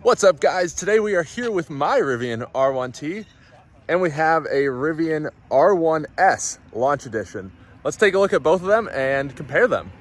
What's up, guys? Today we are here with my Rivian R1T and we have a Rivian R1S launch edition. Let's take a look at both of them and compare them.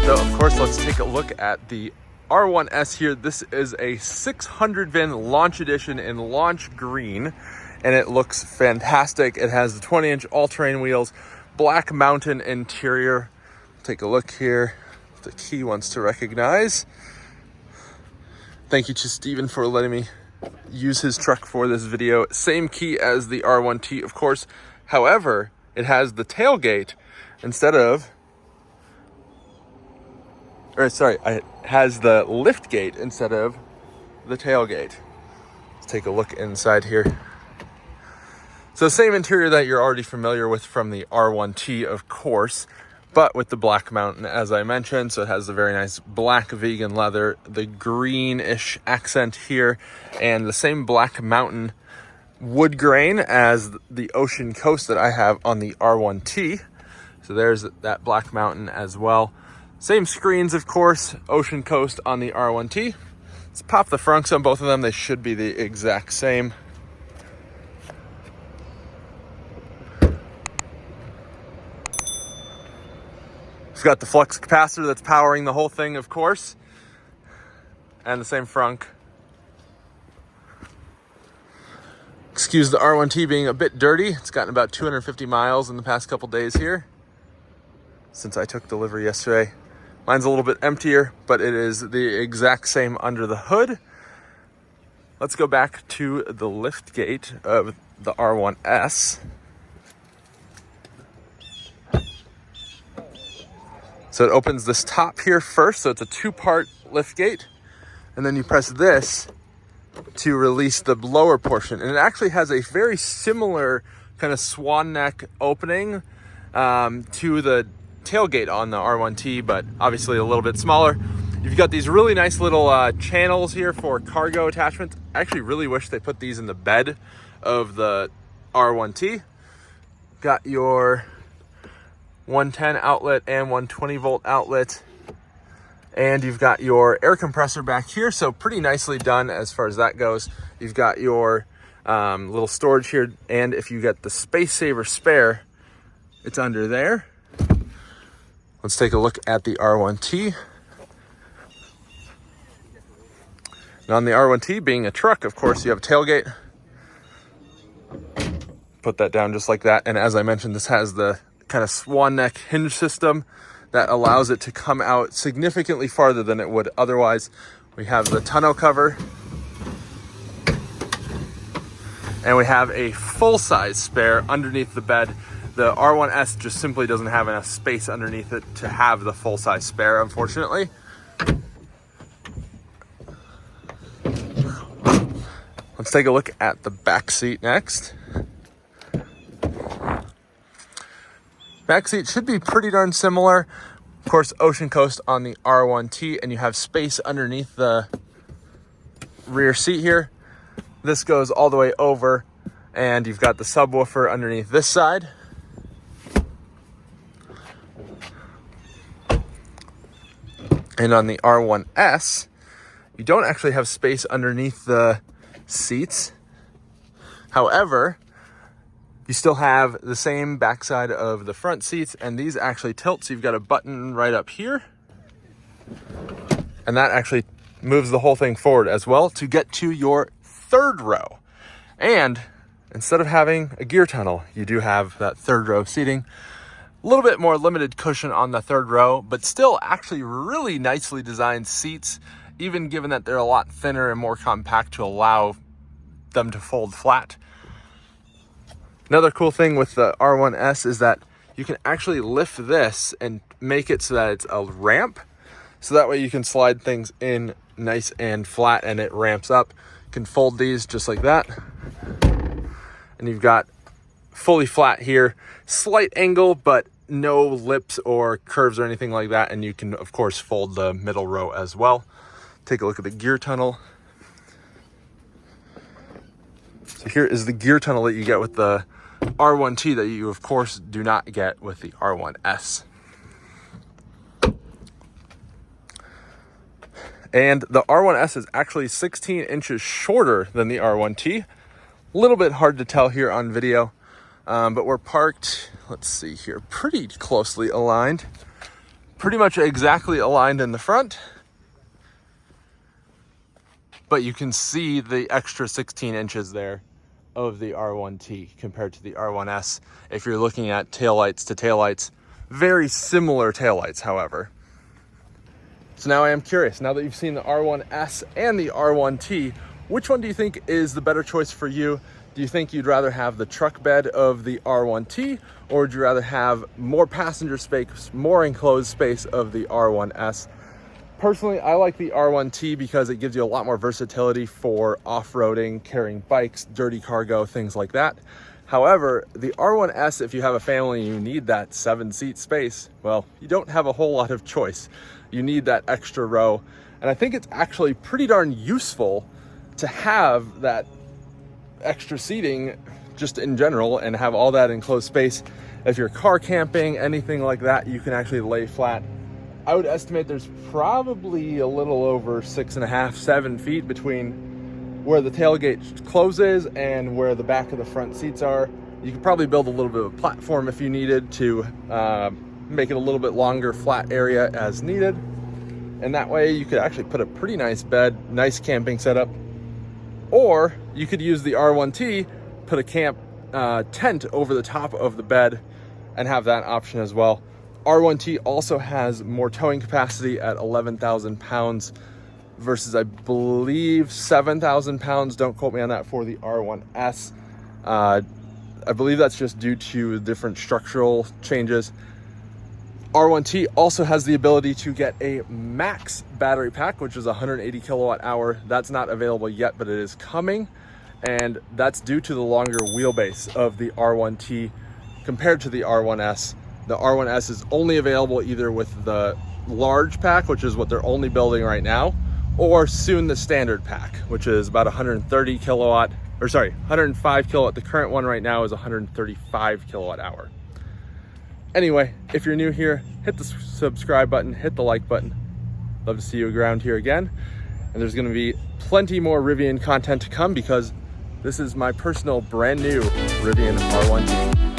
So of course, let's take a look at the R1S here. This is a 600 VIN launch edition in launch green, and it looks fantastic. It has the 20-inch all-terrain wheels, black mountain interior. Take a look here. The key wants to recognize. Thank you to Steven for letting me use his truck for this video. Same key as the R1T, of course. However, it has the tailgate instead of, it has the lift gate instead of the tailgate. Let's take a look inside here. So same interior that you're already familiar with from the R1T, of course, but with the black mountain, as I mentioned. So it has the very nice black vegan leather, the greenish accent here, and the same black mountain wood grain as the ocean coast that I have on the R1T. So there's that black mountain as well. Same screens, of course, ocean coast on the R1T. Let's pop the frunks on both of them. They should be the exact same. It's got the flux capacitor that's powering the whole thing, of course, and the same frunk. Excuse the R1T being a bit dirty. It's gotten about 250 miles in the past couple days here since I took delivery yesterday. Mine's a little bit emptier, but it is the exact same under the hood. Let's go back to the lift gate of the R1S. So it opens this top here first, so it's a two-part lift gate, and then you press this to release the lower portion. And it actually has a very similar kind of swan neck opening to the tailgate on the R1T, but obviously a little bit smaller. You've got these really nice little channels here for cargo attachments. I actually really wish they put these in the bed of the R1T. Got your 110 outlet and 120 volt outlet, and you've got your air compressor back here, so pretty nicely done as far as that goes. You've got your little storage here, and if you get the space saver spare, it's under there. Let's take a look at the R1T. Now on the R1T, being a truck, of course, you have a tailgate. Put that down just like that. And as I mentioned, this has the kind of swan neck hinge system that allows it to come out significantly farther than it would otherwise. We have the tonneau cover. And we have a full-size spare underneath the bed. The R1S just simply doesn't have enough space underneath it to have the full-size spare, unfortunately. Let's take a look at the back seat next. Back seat should be pretty darn similar. Of course, ocean coast on the R1T, and you have space underneath the rear seat here. This goes all the way over, and you've got the subwoofer underneath this side. And on the R1S, you don't actually have space underneath the seats. However, you still have the same backside of the front seats, and these actually tilt, so you've got a button right up here. And that actually moves the whole thing forward as well to get to your third row. And instead of having a gear tunnel, you do have that third row seating. A little bit more limited cushion on the third row, but still actually really nicely designed seats, even given that they're a lot thinner and more compact to allow them to fold flat. Another cool thing with the R1S is that you can actually lift this and make it so that it's a ramp. So that way you can slide things in nice and flat and it ramps up. You can fold these just like that. And you've got fully flat here, slight angle, but no lips or curves or anything like that. And you can, of course, fold the middle row as well. Take a look at the gear tunnel. So here is the gear tunnel that you get with the R1T that you, of course, do not get with the R1S. And the R1S is actually 16 inches shorter than the R1T. A little bit hard to tell here on video, but we're parked, let's see here, pretty closely aligned. Pretty much exactly aligned in the front. But you can see the extra 16 inches there of the R1T compared to the R1S. If you're looking at taillights to taillights, very similar taillights, however. So now I am curious, now that you've seen the R1S and the R1T, which one do you think is the better choice for you? Do you think you'd rather have the truck bed of the R1T, or would you rather have more passenger space, more enclosed space of the R1S? Personally, I like the R1T because it gives you a lot more versatility for off-roading, carrying bikes, dirty cargo, things like that. However, the R1S, if you have a family and you need that 7-seat space, well, you don't have a whole lot of choice. You need that extra row. And I think it's actually pretty darn useful to have that extra seating just in general and have all that enclosed space. If you're car camping, anything like that, you can actually lay flat. I would estimate there's probably a little over 6.5, 7 feet between where the tailgate closes and where the back of the front seats are. You could probably build a little bit of a platform if you needed to make it a little bit longer, flat area as needed. And that way you could actually put a pretty nice bed, nice camping setup. Or you could use the R1T, put a camp tent over the top of the bed and have that option as well. R1T also has more towing capacity at 11,000 pounds versus I believe 7,000 pounds. Don't quote me on that for the R1S. I believe that's just due to different structural changes. R1T also has the ability to get a max battery pack, which is 180 kilowatt hour. That's not available yet, but it is coming. And that's due to the longer wheelbase of the R1T compared to the R1S. The R1S is only available either with the large pack, which is what they're only building right now, or soon the standard pack, which is about 105 kilowatt. The current one right now is 135 kilowatt hour. Anyway, if you're new here, hit the subscribe button, hit the like button. Love to see you around here again. And there's gonna be plenty more Rivian content to come because this is my personal brand new Rivian R1T.